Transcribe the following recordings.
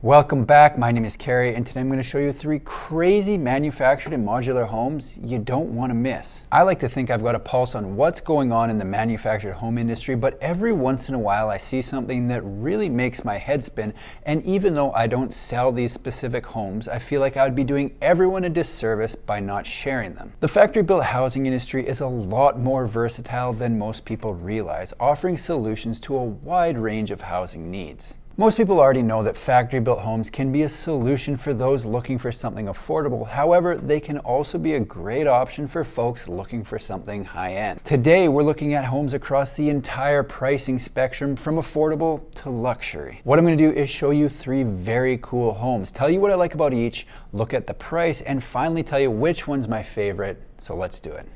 Welcome back. My name is Carrie, and today I'm going to show you 3 crazy manufactured and modular homes you don't want to miss. I like to think I've got a pulse on what's going on in the manufactured home industry, but every once in a while I see something that really makes my head spin, and even though I don't sell these specific homes, I feel like I would be doing everyone a disservice by not sharing them. The factory-built housing industry is a lot more versatile than most people realize, offering solutions to a wide range of housing needs. Most people already know that factory-built homes can be a solution for those looking for something affordable. However, they can also be a great option for folks looking for something high-end. Today, we're looking at homes across the entire pricing spectrum from affordable to luxury. What I'm going to do is show you 3 very cool homes, tell you what I like about each, look at the price, and finally tell you which one's my favorite. So let's do it.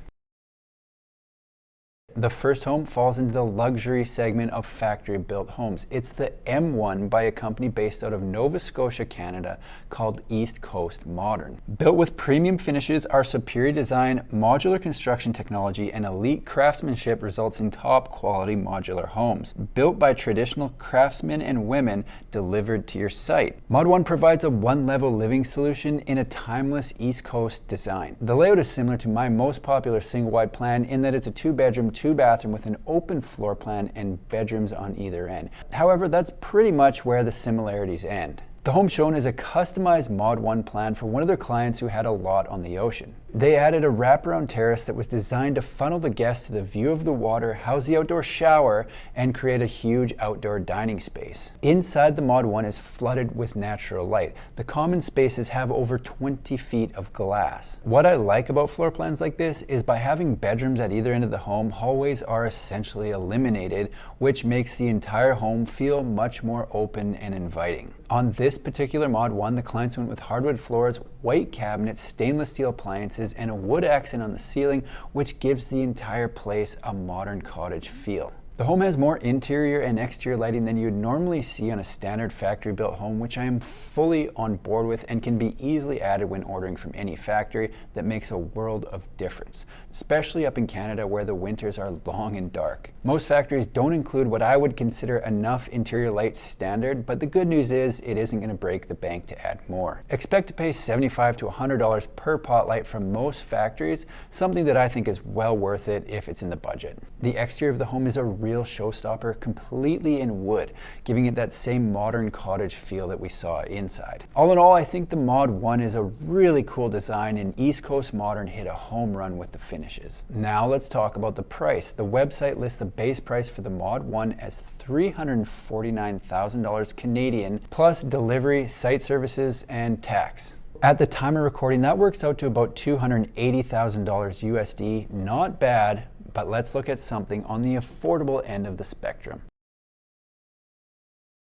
The first home falls into the luxury segment of factory-built homes. It's the M1 by a company based out of Nova Scotia, Canada, called East Coast Modern. Built with premium finishes, our superior design, modular construction technology, and elite craftsmanship results in top-quality modular homes. Built by traditional craftsmen and women, delivered to your site. Mod 1 provides a one-level living solution in a timeless East Coast design. The layout is similar to my most popular single-wide plan in that it's a 2-bedroom, 2-bathroom with an open floor plan and bedrooms on either end. However, that's pretty much where the similarities end. The home shown is a customized Mod 1 plan for one of their clients who had a lot on the ocean. They added a wraparound terrace that was designed to funnel the guests to the view of the water, house the outdoor shower, and create a huge outdoor dining space. Inside the Mod 1 is flooded with natural light. The common spaces have over 20 feet of glass. What I like about floor plans like this is by having bedrooms at either end of the home, hallways are essentially eliminated, which makes the entire home feel much more open and inviting. On this particular Mod 1, the clients went with hardwood floors, white cabinets, stainless steel appliances, and a wood accent on the ceiling, which gives the entire place a modern cottage feel. The home has more interior and exterior lighting than you'd normally see on a standard factory-built home, which I am fully on board with and can be easily added when ordering from any factory. That makes a world of difference, especially up in Canada where the winters are long and dark. Most factories don't include what I would consider enough interior light standard, but the good news is it isn't going to break the bank to add more. Expect to pay $75 to $100 per pot light from most factories, something that I think is well worth it if it's in the budget. The exterior of the home is a real showstopper, completely in wood, giving it that same modern cottage feel that we saw inside. All in all, I think the Mod 1 is a really cool design, and East Coast Modern hit a home run with the finishes. Now let's talk about the price. The website lists the base price for the Mod 1 as $349,000 Canadian, plus delivery, site services, and tax. At the time of recording, that works out to about $280,000 USD. Not bad, but let's look at something on the affordable end of the spectrum.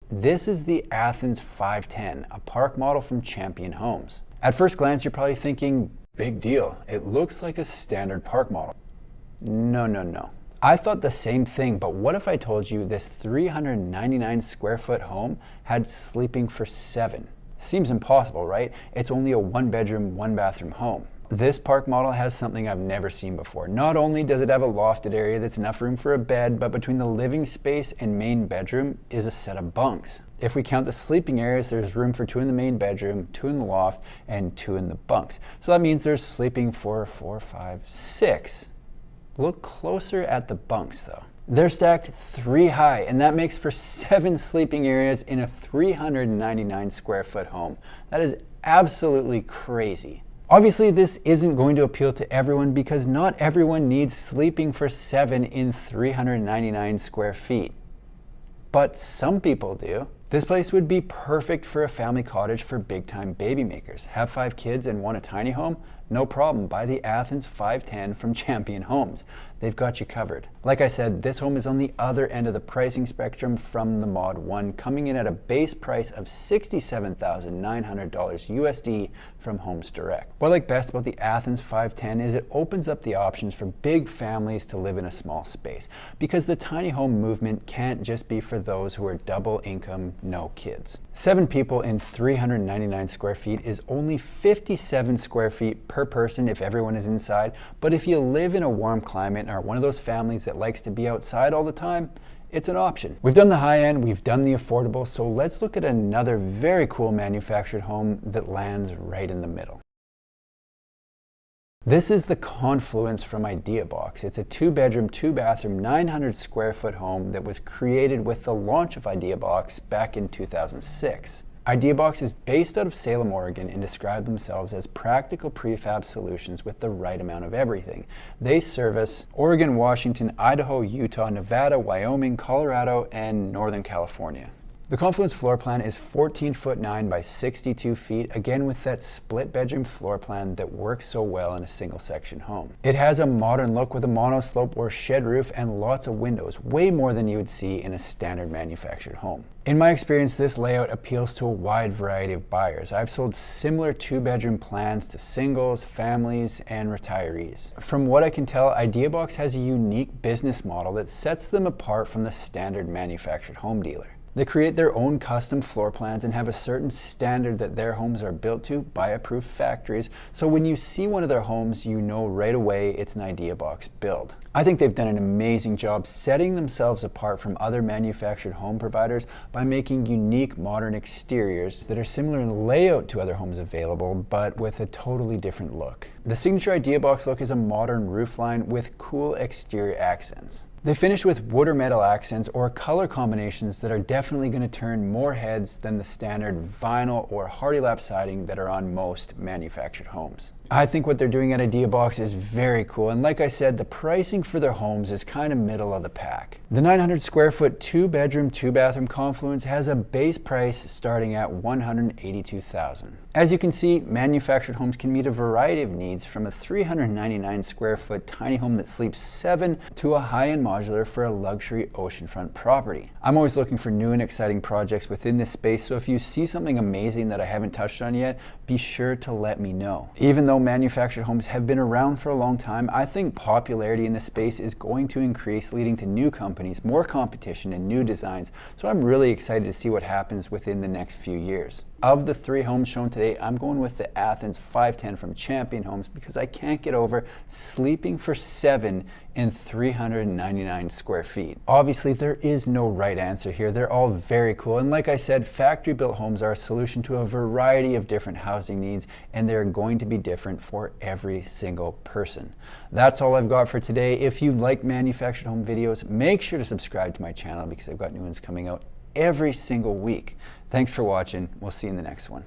This is the Athens 510, a park model from Champion Homes. At first glance, you're probably thinking, big deal. It looks like a standard park model. No. I thought the same thing, but what if I told you this 399 square foot home had sleeping for 7? Seems impossible, right? It's only a 1-bedroom, 1-bathroom home. This park model has something I've never seen before. Not only does it have a lofted area that's enough room for a bed, but between the living space and main bedroom is a set of bunks. If we count the sleeping areas, there's room for 2 in the main bedroom, 2 in the loft, and 2 in the bunks. So that means there's sleeping for 4, 5, 6. Look closer at the bunks though. They're stacked 3 high, and that makes for 7 sleeping areas in a 399 square foot home. That is absolutely crazy. Obviously, this isn't going to appeal to everyone because not everyone needs sleeping for 7 in 399 square feet. But some people do. This place would be perfect for a family cottage for big-time baby makers. Have 5 kids and want a tiny home? No problem. Buy the Athens 510 from Champion Homes. They've got you covered. Like I said, this home is on the other end of the pricing spectrum from the Mod 1, coming in at a base price of $67,900 USD from Homes Direct. What I like best about the Athens 510 is it opens up the options for big families to live in a small space, because the tiny home movement can't just be for those who are double income, no kids. 7 people in 399 square feet is only 57 square feet per person if everyone is inside, but if you live in a warm climate and are one of those families that likes to be outside all the time, it's an option. We've done the high end, we've done the affordable, so let's look at another very cool manufactured home that lands right in the middle. This is the Confluence from IdeaBox. It's a 2-bedroom, 2-bathroom, 900 square foot home that was created with the launch of IdeaBox back in 2006. IdeaBox is based out of Salem, Oregon, and describe themselves as practical prefab solutions with the right amount of everything. They service Oregon, Washington, Idaho, Utah, Nevada, Wyoming, Colorado, and Northern California. The Confluence floor plan is 14'9" by 62 feet, again with that split bedroom floor plan that works so well in a single section home. It has a modern look with a monoslope or shed roof and lots of windows, way more than you would see in a standard manufactured home. In my experience, this layout appeals to a wide variety of buyers. I've sold similar 2-bedroom plans to singles, families, and retirees. From what I can tell, IdeaBox has a unique business model that sets them apart from the standard manufactured home dealer. They create their own custom floor plans and have a certain standard that their homes are built to by approved factories, so when you see one of their homes, you know right away it's an IdeaBox build. I think they've done an amazing job setting themselves apart from other manufactured home providers by making unique modern exteriors that are similar in layout to other homes available, but with a totally different look. The signature IdeaBox look is a modern roofline with cool exterior accents. They finish with wood or metal accents or color combinations that are definitely going to turn more heads than the standard vinyl or Hardy Lap siding that are on most manufactured homes. I think what they're doing at IdeaBox is very cool, and like I said, the pricing for their homes is kind of middle of the pack. The 900 square foot 2-bedroom, 2-bathroom Confluence has a base price starting at $182,000. As you can see, manufactured homes can meet a variety of needs, from a 399 square foot tiny home that sleeps 7 to a high-end modular for a luxury oceanfront property. I'm always looking for new and exciting projects within this space, so if you see something amazing that I haven't touched on yet, be sure to let me know. Even though manufactured homes have been around for a long time, I think popularity in this space is going to increase, leading to new companies, more competition, and new designs, so I'm really excited to see what happens within the next few years. Of the 3 homes shown today, I'm going with the Athens 510 from Champion Homes because I can't get over sleeping for 7 in 399 square feet. Obviously, there is no right answer here. They're all very cool, and like I said, factory-built homes are a solution to a variety of different housing needs, and they're going to be different for every single person. That's all I've got for today. If you like manufactured home videos, make sure to subscribe to my channel because I've got new ones coming out every single week. Thanks for watching. We'll see you in the next one.